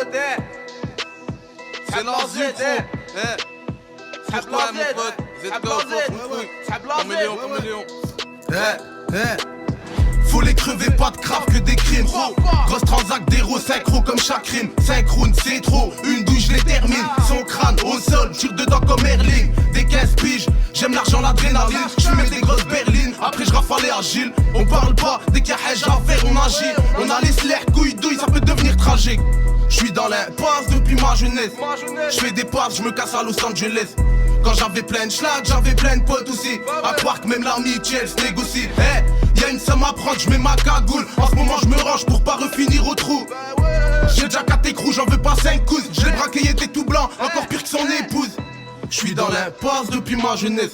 pote, C'est l'asile, Pourquoi, mon pote? Vous êtes caméléon. Faut les crever, pas de crave que des crimes. Grosse transac d'héros, synchro comme chaque rime. Synchrone, c'est trop, une douche, je les termine. Son crâne au sol, tire dedans comme Erling. Des 15 piges, j'aime l'argent, l'adrénaline. J'fumais des grosses berlines, après je rafalais agile. On parle pas, dès qu'il y a hège à faire, on agit. On a les slers, couilles douilles, ça peut devenir tragique. J'suis dans l'impasse depuis ma jeunesse. J'fais des passes, j'me casse à Los Angeles. Quand j'avais plein de schlag, j'avais plein de potes aussi. À croire que même l'amitié elle se négocie. Y'a une somme à prendre, j'mets ma cagoule. En ce moment j'me range pour pas refinir au trou. J'ai déjà 4 écrous, j'en veux pas 5 couses. Je l'ai braqué, il était tout blanc, encore pire que son épouse. J'suis dans l'impasse depuis ma jeunesse.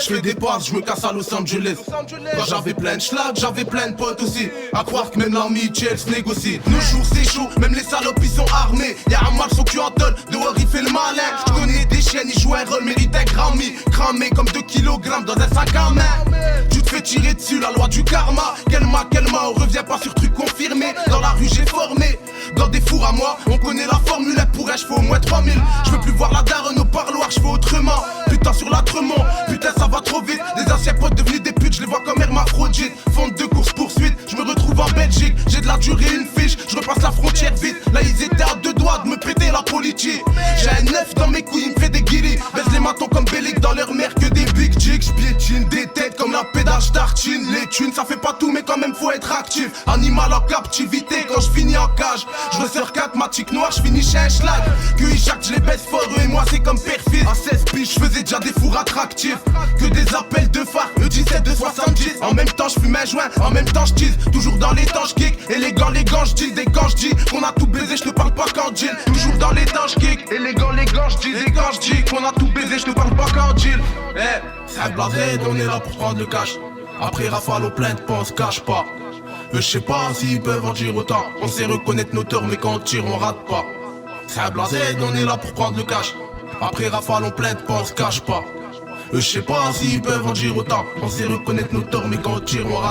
J'fais des passes, j'me casse à Los Angeles. Quand j'avais plein de schlag, j'avais plein de potes aussi. À croire que même l'amitié elle se négocie. Nos jours c'est chaud, même les salopes ils sont armés. Y'a un mal son cul en tonne, dehors il fait le malin. J'connais des chiennes, ils jouent un rôle, mérite un Grammy. Cramé comme 2 kilogrammes dans un sac à main. Tu te fais tirer dessus, la loi du karma. Quel ma, on revient pas sur truc confirmé. Dans la rue j'ai formé, dans des fours à moi. On connaît la formule, elle pourrait, j'fais au moins 3000. J'veux plus voir la daronne au parloir, j'fais autrement. Putain sur l'âtrement, putain ça va trop vite. Des anciens potes devenus des putes, je les vois comme hermaphrodites. Fonte de course poursuite, je me retrouve en Belgique. J'ai de la durée, une fiche, je repasse la frontière vite. Là ils étaient à 2 doigts de me péter la politique. J'ai un 9 dans mes couilles, il me fait des guillis. Baisse les matons comme Bellic dans leur mère que des big jigs. J'piétine des têtes comme la pédale, j'tartine. Les thunes ça fait pas tout mais quand même faut être actif. Animal en captivité quand je finis en cage. Je ressors 4 matiques noires, je finis chez un schlag. Que Jacques je les baisse fort, eux et moi c'est comme père-fils. À 16 piges je faisais déjà des fours attractifs. Que des appels de phare, E17 de 70. En même temps je fume un joint, en même temps je tease. Toujours dans les temps je kick, élégant les gants je dis. Des quand je dis qu'on a tout baisé, je te parle pas quand deal. Toujours dans les temps je kick, élégant les gants je dis. Des quand je dis qu'on a tout baisé, je te parle pas quand deal. C'est blasé, on est là pour prendre le cash. Après rafale aux plaintes, on se cache pas. Je sais pas s'ils peuvent en dire autant. On sait reconnaître nos torts mais quand on tire on rate pas. C'est blasé, on est là pour prendre le cash. Après rafale on plainte, on se cache pas. Je sais pas s'ils peuvent en dire autant. On sait reconnaître nos torts mais quand on tire on rate